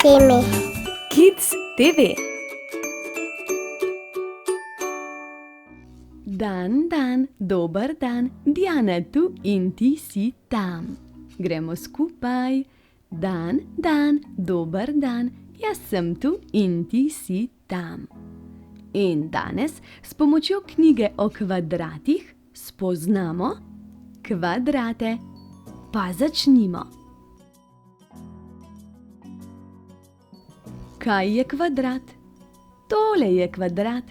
TV. Kids TV. Dan, dober dan, Diana tu in ti si tam. Gremo skupaj. Dan, dober dan, jaz sem tu in ti si tam. In danes s pomočjo knjige o kvadratih spoznamo kvadrate. Pa začnimo. Kaj je kvadrat? Tole je kvadrat.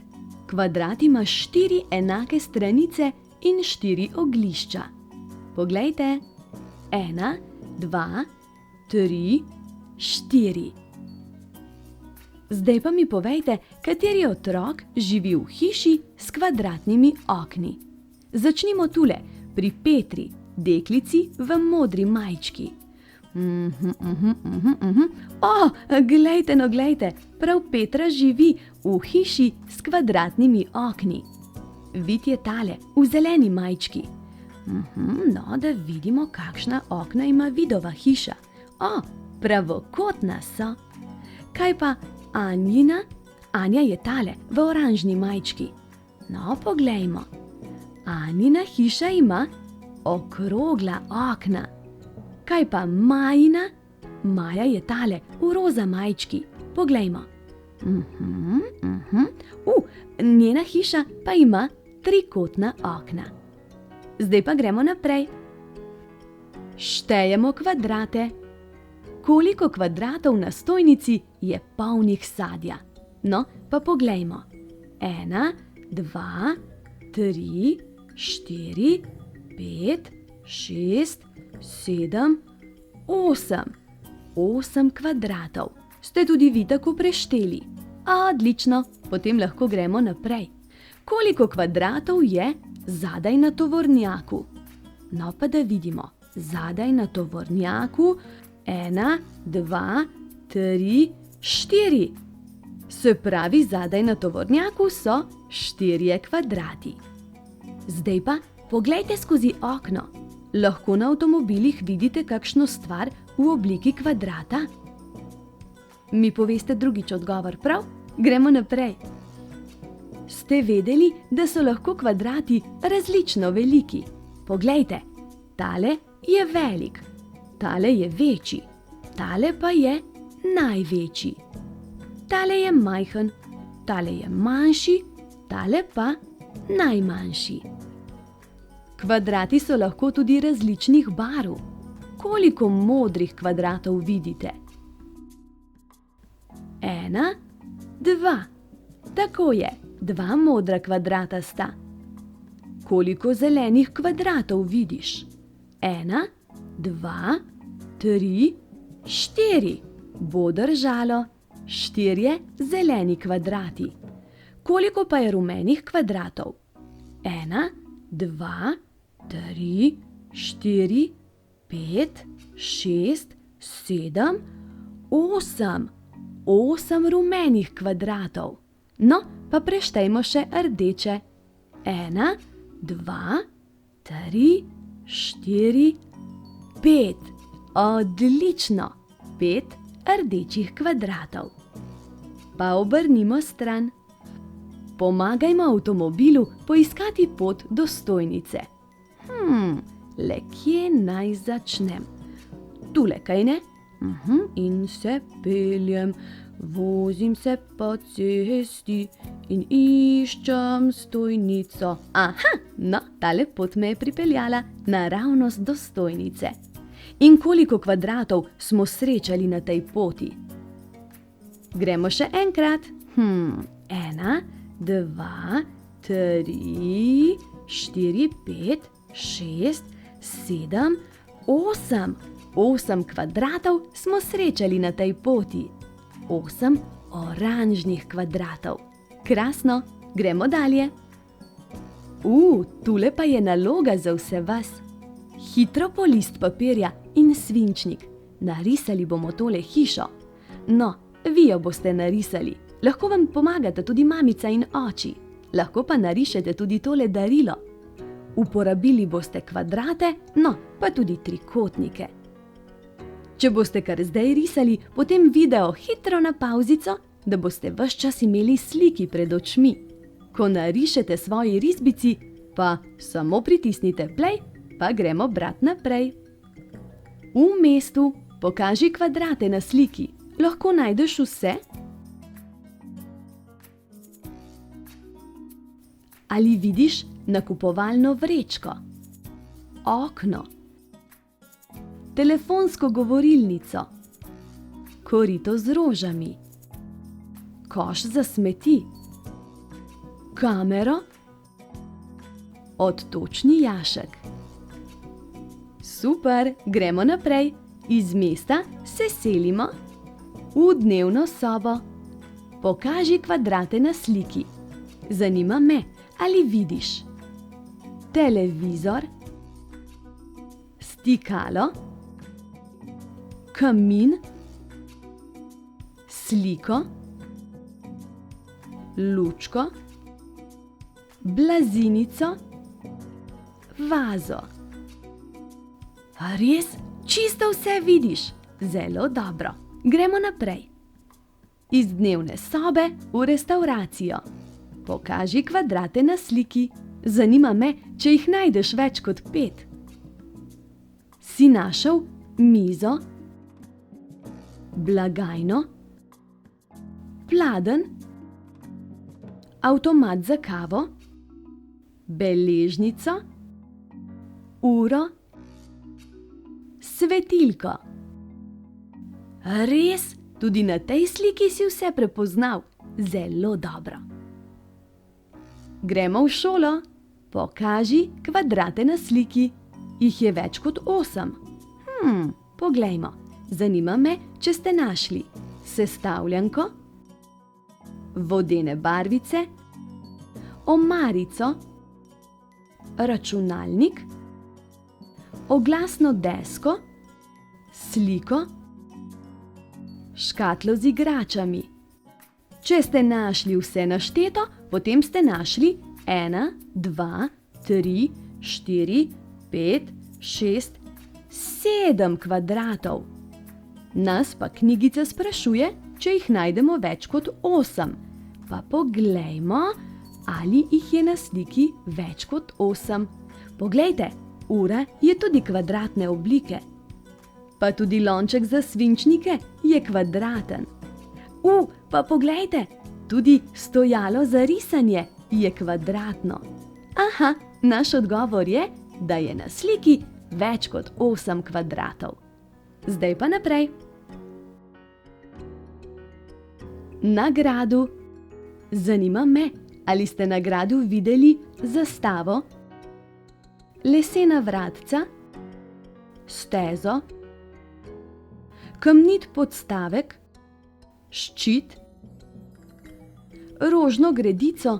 Kvadrat ima 4 enake stranice in 4 oglišča. Poglejte. 1, 2, 3, 4. Zdaj pa mi povejte, kateri otrok živi v hiši s kvadratnimi okni. Začnimo tule, pri Petri, deklici v modri majčki. Glejte, prav Petra živi v hiši s kvadratnimi okni. Vid je tale, v zeleni majčki. No, da vidimo, kakšna okna ima Vidova hiša. Pravokotna so. Kaj pa Anjina? Anja je tale, v oranžni majčki. No, poglejmo. Anjina hiša ima okrogla okna. Kaj pa Majina? Maja je tale, v roza majčki. Poglejmo. Njena hiša pa ima trikotna okna. Zdaj pa gremo naprej. Štejemo kvadrate. Koliko kvadratov na stojnici je polnih sadja? No, pa poglejmo. 1, 2, 3, 4, 5, 6, 7, 8. 8 kvadratov. Ste tudi vi tako prešteli? Odlično, potem lahko gremo naprej. Koliko kvadratov je zadaj na tovornjaku? No, pa da vidimo. Zadaj na tovornjaku 1, 2, 3, 4. Se pravi, zadaj na tovornjaku so 4 kvadrati. Zdaj pa poglejte skozi okno. Lahko na avtomobilih vidite kakšno stvar v obliki kvadrata? Mi poveste drugič odgovor, prav? Gremo naprej. Ste vedeli, da so lahko kvadrati različno veliki? Poglejte, tale je velik, tale je večji, tale pa je največji. Tale je majhen, tale je manjši, tale pa najmanjši. Kvadrati so lahko tudi različnih barv. Koliko modrih kvadratov vidite? 1, 2. Tako je, 2 modra kvadrata sta. Koliko zelenih kvadratov vidiš? 1, 2, 3, 4. Bo držalo. 4 zeleni kvadrati. Koliko pa je rumenih kvadratov? 1, 2, 3, 4, 5, 6, 7, 8. 8 rumenih kvadratov. No, pa preštejmo še rdeče. 1, 2, 3, 4, 5. Odlično! 5 rdečih kvadratov. Pa obrnimo stran. Pomagajmo avtomobilu poiskati pot do stojnice. Le kje naj začnem? Tule, kaj ne? In se peljem, vozim se po cesti in iščem stojnico. No, tale pot me je pripeljala naravnost do stojnice. In koliko kvadratov smo srečali na tej poti? Gremo še enkrat. 1, 2, 3, 4, 5, 6, 7, 8. 8 kvadratov smo srečali na tej poti. 8 oranžnih kvadratov. Krasno, gremo dalje. Tule pa je naloga za vse vas. Hitro po list papirja in svinčnik. Narisali bomo tole hišo. No, vi jo boste narisali. Lahko vam pomagata tudi mamica in oči. Lahko pa narišete tudi tole darilo. Uporabili boste kvadrate, no, pa tudi trikotnike. Če boste kar zdaj risali, potem video hitro na pavzico, da boste ves čas imeli sliki pred očmi. Ko narišete svoji risbici, pa samo pritisnite play, pa gremo brat naprej. V mestu pokaži kvadrate na sliki. Lahko najdeš vse? Ali vidiš nakupovalno vrečko, okno, telefonsko govorilnico, korito z rožami, koš za smeti, kamero, odtočni jašek. Super, gremo naprej. Iz mesta se selimo v dnevno sobo. Pokaži kvadrate na sliki. Zanima me, ali vidiš televizor, stikalo, kamin, sliko, lučko, blazinico, vazo. A res? Čisto vse vidiš? Zelo dobro. Gremo naprej. Iz dnevne sobe v restavracijo. Pokaži kvadrate na sliki. Zanima me, če jih najdeš več kot 5. Si našel mizo, blagajno, pladenj, avtomat za kavo, beležnico, uro, svetilko. Res? Tudi na tej sliki si vse prepoznal. Zelo dobro. Gremo v šolo. Pokaži kvadrate na sliki. Jih je več kot 8. Poglejmo. Zanima me, če ste našli sestavljanko, vodene barvice, omarico, računalnik, oglasno desko, sliko, škatlo z igračami. Če ste našli vse našteto, potem ste našli 1, 2, 3, 4, 5, 6, 7 kvadratov. Nas pa knjigica sprašuje, če jih najdemo več kot 8. Pa poglejmo, ali jih je na sliki več kot 8. Poglejte, ura je tudi kvadratne oblike. Pa tudi lonček za svinčnike je kvadraten. Pa poglejte, tudi stojalo za risanje je kvadratno. Aha, naš odgovor je, da je na sliki več kot 8 kvadratov. Zdaj pa naprej. Na gradu. Zanima me, ali ste na gradu videli zastavo, lesena vratca, stezo, kamnit podstavek, ščit, rožno gredico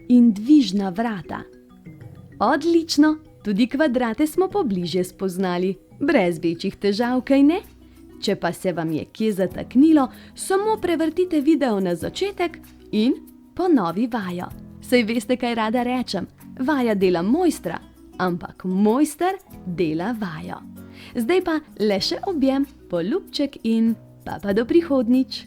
in dvižna vrata. Odlično, tudi kvadrate smo pobližje spoznali, brez večjih težav, kaj ne? Če pa se vam je kje zataknilo, samo prevrtite video na začetek in ponovi vajo. Saj veste, kaj rada rečem, vaja dela mojstra, ampak mojster dela vajo. Zdaj pa le še objem, poljubček in pa do prihodnjič.